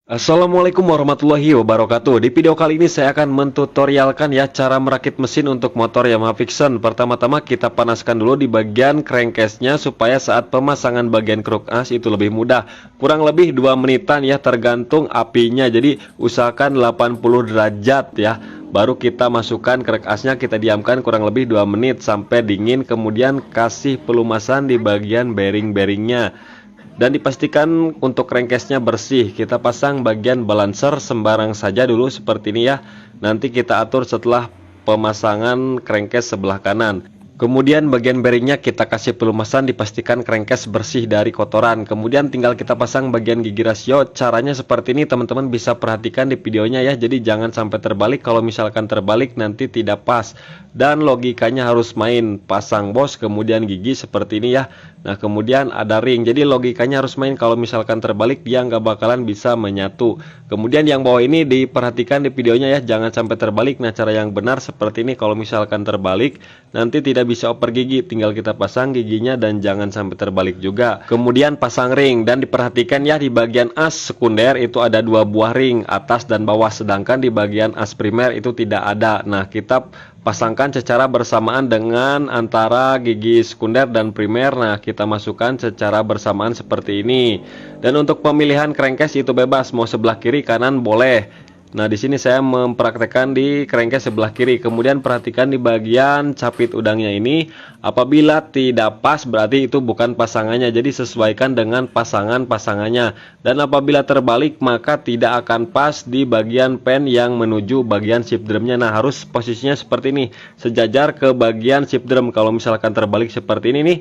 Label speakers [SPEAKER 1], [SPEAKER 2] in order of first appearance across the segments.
[SPEAKER 1] Assalamualaikum warahmatullahi wabarakatuh. Di video kali ini saya akan mentutorialkan ya cara merakit mesin untuk motor Yamaha Vixion. Pertama-tama kita panaskan dulu di bagian crankcase-nya supaya saat pemasangan bagian kruk as itu lebih mudah. Kurang lebih 2 menitan ya, tergantung apinya. Jadi usahakan 80 derajat ya. Baru kita masukkan kruk asnya, kita diamkan kurang lebih 2 menit sampai dingin. Kemudian kasih pelumasan di bagian bearing-bearingnya. Dan dipastikan untuk crankcase-nya bersih. Kita pasang bagian balancer sembarang saja dulu seperti ini ya. Nanti kita atur setelah pemasangan crankcase sebelah kanan. Kemudian bagian bearingnya kita kasih pelumasan, dipastikan crankcase bersih dari kotoran. Kemudian tinggal kita pasang bagian gigi rasio. Caranya seperti ini, teman-teman bisa perhatikan di videonya ya. Jadi jangan sampai terbalik. Kalau misalkan terbalik nanti tidak pas. Dan logikanya harus main, pasang bos kemudian gigi seperti ini ya. Nah kemudian ada ring, jadi logikanya harus main. Kalau misalkan terbalik dia nggak bakalan bisa menyatu. Kemudian yang bawah ini diperhatikan di videonya ya, jangan sampai terbalik. Nah cara yang benar seperti ini. Kalau misalkan terbalik nanti tidak bisa oper gigi, tinggal kita pasang giginya dan jangan sampai terbalik juga. Kemudian pasang ring, dan diperhatikan ya di bagian as sekunder itu ada 2 buah ring, atas dan bawah, sedangkan di bagian as primer itu tidak ada. Nah kita pasangkan secara bersamaan dengan antara gigi sekunder dan primer. Nah kita masukkan secara bersamaan seperti ini. Dan untuk pemilihan crankcase itu bebas, mau sebelah kiri kanan boleh. Nah di sini saya mempraktekkan di crankcase sebelah kiri. Kemudian perhatikan di bagian capit udangnya ini, apabila tidak pas berarti itu bukan pasangannya. Jadi sesuaikan dengan pasangannya. Dan apabila terbalik maka tidak akan pas di bagian pen yang menuju bagian shift drumnya. Nah harus posisinya seperti ini, sejajar ke bagian shift drum. Kalau misalkan terbalik seperti ini nih,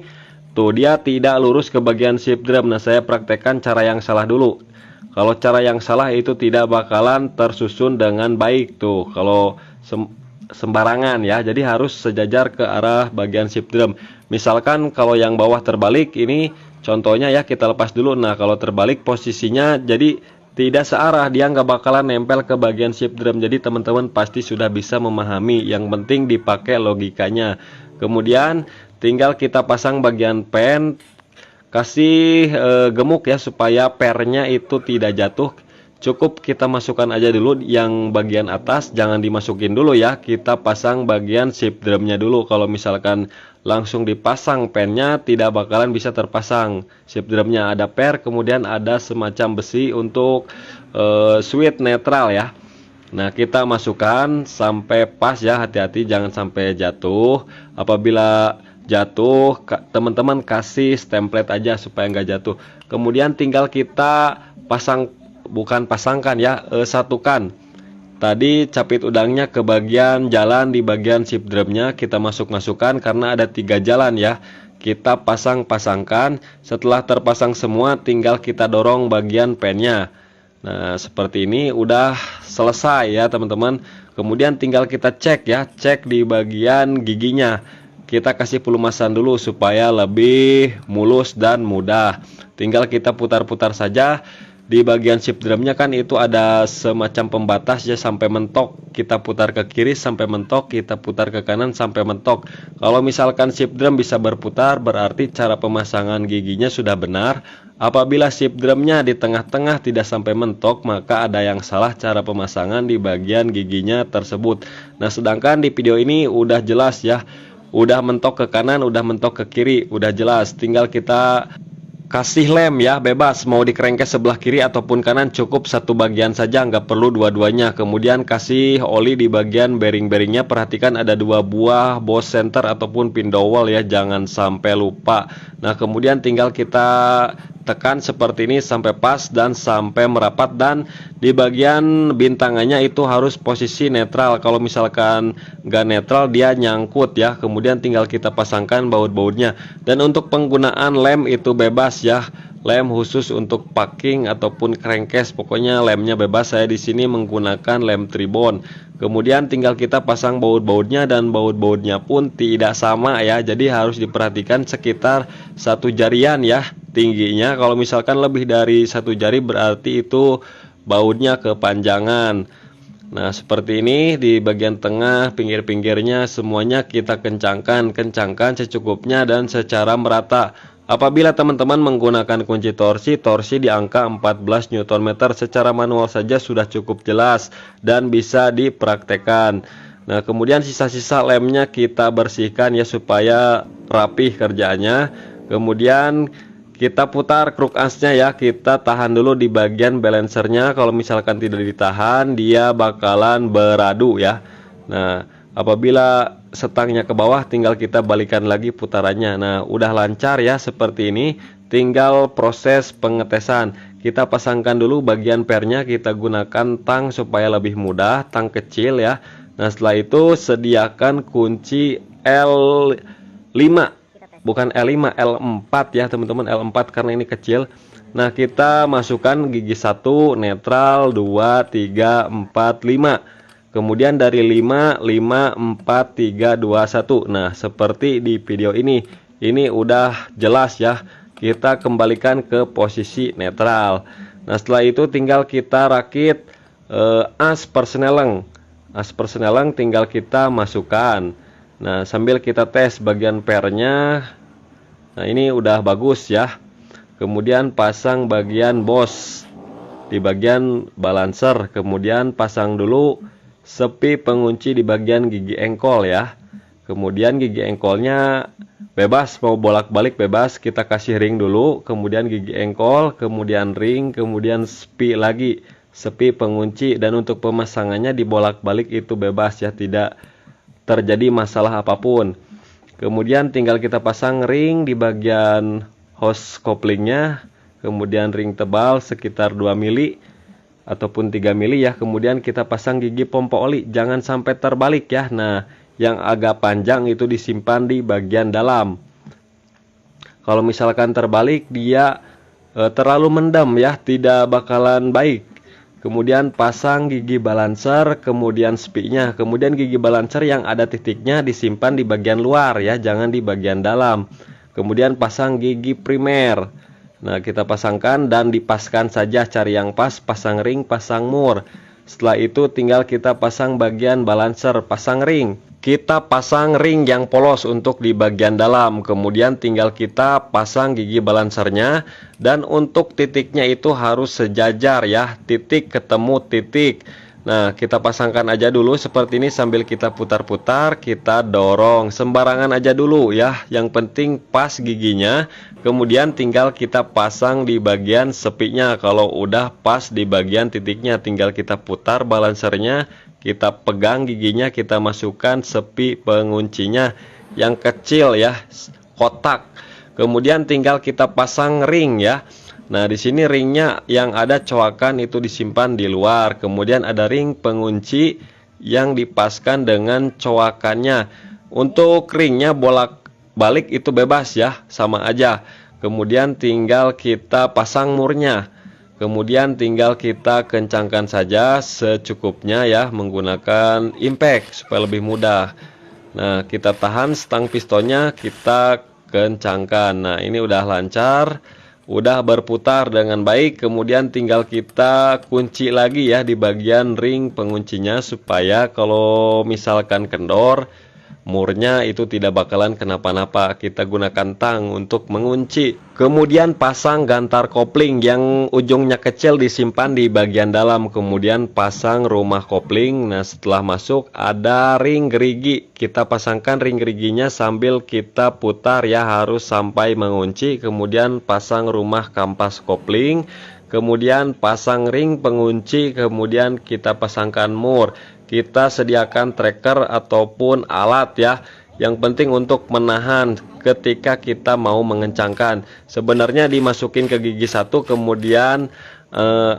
[SPEAKER 1] tuh dia tidak lurus ke bagian shift drum. Nah saya praktekkan cara yang salah dulu. Kalau cara yang salah itu tidak bakalan tersusun dengan baik tuh kalau sembarangan ya. Jadi harus sejajar ke arah bagian shift drum. Misalkan kalau yang bawah terbalik, ini contohnya ya, kita lepas dulu. Nah kalau terbalik posisinya jadi tidak searah, dia nggak bakalan nempel ke bagian shift drum. Jadi teman-teman pasti sudah bisa memahami. Yang penting dipakai logikanya. Kemudian tinggal kita pasang bagian pen. Kasih gemuk ya supaya pernya itu tidak jatuh. Cukup kita masukkan aja dulu yang bagian atas, jangan dimasukin dulu ya. Kita pasang bagian shift drumnya dulu. Kalau misalkan langsung dipasang pennya tidak bakalan bisa terpasang. Shift drumnya ada per, kemudian ada semacam besi untuk switch netral ya. Nah kita masukkan sampai pas ya, hati-hati jangan sampai jatuh. Apabila jatuh teman-teman kasih template aja supaya nggak jatuh. Kemudian tinggal kita pasangkan ya, satukan tadi capit udangnya ke bagian jalan. Di bagian shift drumnya kita masukkan karena ada 3 jalan ya. Kita pasangkan, setelah terpasang semua tinggal kita dorong bagian pennya. Nah seperti ini udah selesai ya teman-teman. Kemudian tinggal kita cek ya, cek di bagian giginya. Kita kasih pelumasan dulu supaya lebih mulus dan mudah. Tinggal kita putar-putar saja. Di bagian shift drumnya kan itu ada semacam pembatas ya, sampai mentok. Kita putar ke kiri sampai mentok, kita putar ke kanan sampai mentok. Kalau misalkan shift drum bisa berputar berarti cara pemasangan giginya sudah benar. Apabila shift drumnya di tengah-tengah tidak sampai mentok, maka ada yang salah cara pemasangan di bagian giginya tersebut. Nah sedangkan di video ini udah jelas ya, udah mentok ke kanan, udah mentok ke kiri, udah jelas. Tinggal kita kasih lem ya, bebas mau di crankcase sebelah kiri ataupun kanan, cukup satu bagian saja, nggak perlu dua-duanya. Kemudian kasih oli di bagian bearing-bearingnya. Perhatikan ada 2 buah boss center ataupun pin dowel ya, jangan sampai lupa. Nah kemudian tinggal kita tekan seperti ini sampai pas dan sampai merapat. Dan di bagian bintangannya itu harus posisi netral. Kalau misalkan nggak netral dia nyangkut ya. Kemudian tinggal kita pasangkan baut-bautnya. Dan untuk penggunaan lem itu bebas ya, lem khusus untuk packing ataupun crankcase, pokoknya lemnya bebas. Saya di sini menggunakan lem tribon. Kemudian tinggal kita pasang baut-bautnya, dan baut-bautnya pun tidak sama ya. Jadi harus diperhatikan sekitar 1 jarian ya tingginya. Kalau misalkan lebih dari 1 jari berarti itu bautnya kepanjangan. Nah seperti ini di bagian tengah, pinggir-pinggirnya semuanya kita kencangkan secukupnya dan secara merata. Apabila teman-teman menggunakan kunci torsi, torsi di angka 14 Nm secara manual saja sudah cukup jelas dan bisa dipraktekkan. Nah, kemudian sisa-sisa lemnya kita bersihkan ya supaya rapih kerjaannya. Kemudian kita putar kruk asnya ya, kita tahan dulu di bagian balancernya. Kalau misalkan tidak ditahan, dia bakalan beradu ya. Nah, apabila setangnya ke bawah, tinggal kita balikan lagi putarannya. Nah, udah lancar ya seperti ini. Tinggal proses pengetesan. Kita pasangkan dulu bagian pernya, kita gunakan tang supaya lebih mudah, tang kecil ya. Nah, setelah itu sediakan kunci L5, bukan L5, L4 ya teman-teman, L4 karena ini kecil. Nah, kita masukkan gigi 1, netral, 2, 3, 4, 5. Kemudian dari 5, 5, 4, 3, 2, 1. Nah, seperti di video ini. Ini udah jelas ya. Kita kembalikan ke posisi netral. Nah, setelah itu tinggal kita rakit as persneleng. As persneleng tinggal kita masukkan. Nah, sambil kita tes bagian pernya. Nah, ini udah bagus ya. Kemudian pasang bagian bos di bagian balancer. Kemudian pasang dulu sepi pengunci di bagian gigi engkol ya. Kemudian gigi engkolnya bebas, mau bolak-balik bebas. Kita kasih ring dulu. Kemudian gigi engkol, kemudian ring, kemudian sepi lagi. Sepi pengunci, dan untuk pemasangannya dibolak-balik itu bebas ya, tidak terjadi masalah apapun. Kemudian tinggal kita pasang ring di bagian hose couplingnya, kemudian ring tebal sekitar 2 mili ataupun 3 mili ya. Kemudian kita pasang gigi pompa oli, jangan sampai terbalik ya. Nah, yang agak panjang itu disimpan di bagian dalam. Kalau misalkan terbalik, dia terlalu mendam ya, tidak bakalan baik. Kemudian pasang gigi balancer, kemudian sepinya. Kemudian gigi balancer yang ada titiknya disimpan di bagian luar ya, jangan di bagian dalam. Kemudian pasang gigi primer. Nah, kita pasangkan dan dipaskan saja, cari yang pas, pasang ring, pasang mur. Setelah itu tinggal kita pasang bagian balancer, pasang ring. Kita pasang ring yang polos untuk di bagian dalam. Kemudian tinggal kita pasang gigi balancernya. Dan untuk titiknya itu harus sejajar ya. Titik ketemu titik. Nah, kita pasangkan aja dulu seperti ini sambil kita putar-putar. Kita dorong. Sembarangan aja dulu ya. Yang penting pas giginya. Kemudian tinggal kita pasang di bagian sepinya. Kalau udah pas di bagian titiknya, tinggal kita putar balancernya. Kita pegang giginya, kita masukkan sepi penguncinya yang kecil ya, kotak. Kemudian tinggal kita pasang ring ya. Nah, di sini ringnya yang ada coakan itu disimpan di luar. Kemudian ada ring pengunci yang dipaskan dengan coakannya. Untuk ringnya bolak-balik itu bebas ya, sama aja. Kemudian tinggal kita pasang murnya. Kemudian tinggal kita kencangkan saja secukupnya ya, menggunakan impact supaya lebih mudah. Nah, kita tahan stang pistonnya, kita kencangkan. Nah, ini udah lancar, udah berputar dengan baik. Kemudian tinggal kita kunci lagi ya di bagian ring penguncinya, supaya kalau misalkan kendor, murnya itu tidak bakalan kenapa-napa. Kita gunakan tang untuk mengunci. Kemudian pasang gantar kopling yang ujungnya kecil disimpan di bagian dalam. Kemudian pasang rumah kopling. Nah, setelah masuk ada ring gerigi. Kita pasangkan ring geriginya sambil kita putar ya, harus sampai mengunci. Kemudian pasang rumah kampas kopling. Kemudian pasang ring pengunci. Kemudian kita pasangkan mur. Kita sediakan tracker ataupun alat ya. Yang penting untuk menahan ketika kita mau mengencangkan. Sebenarnya dimasukin ke gigi 1, kemudian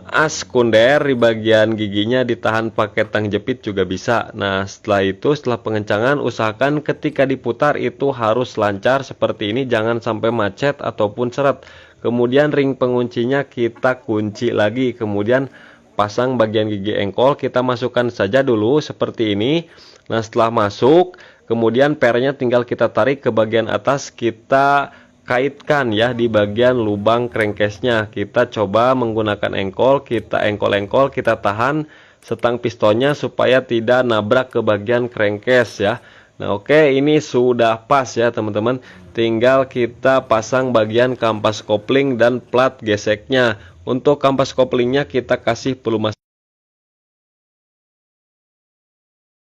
[SPEAKER 1] as kunder di bagian giginya ditahan pakai tang jepit juga bisa. Nah, setelah itu, setelah pengencangan, usahakan ketika diputar itu harus lancar seperti ini, jangan sampai macet ataupun seret. Kemudian ring penguncinya kita kunci lagi. Kemudian pasang bagian gigi engkol, kita masukkan saja dulu seperti ini. Nah, setelah masuk, kemudian pernya tinggal kita tarik ke bagian atas, kita kaitkan ya di bagian lubang crankcase-nya. Kita coba menggunakan engkol, kita engkol-engkol, kita tahan setang pistonnya supaya tidak nabrak ke bagian crankcase ya. Nah oke, ini sudah pas ya teman-teman. Tinggal kita pasang bagian kampas kopling dan plat geseknya. Untuk kampas koplingnya kita kasih pelumas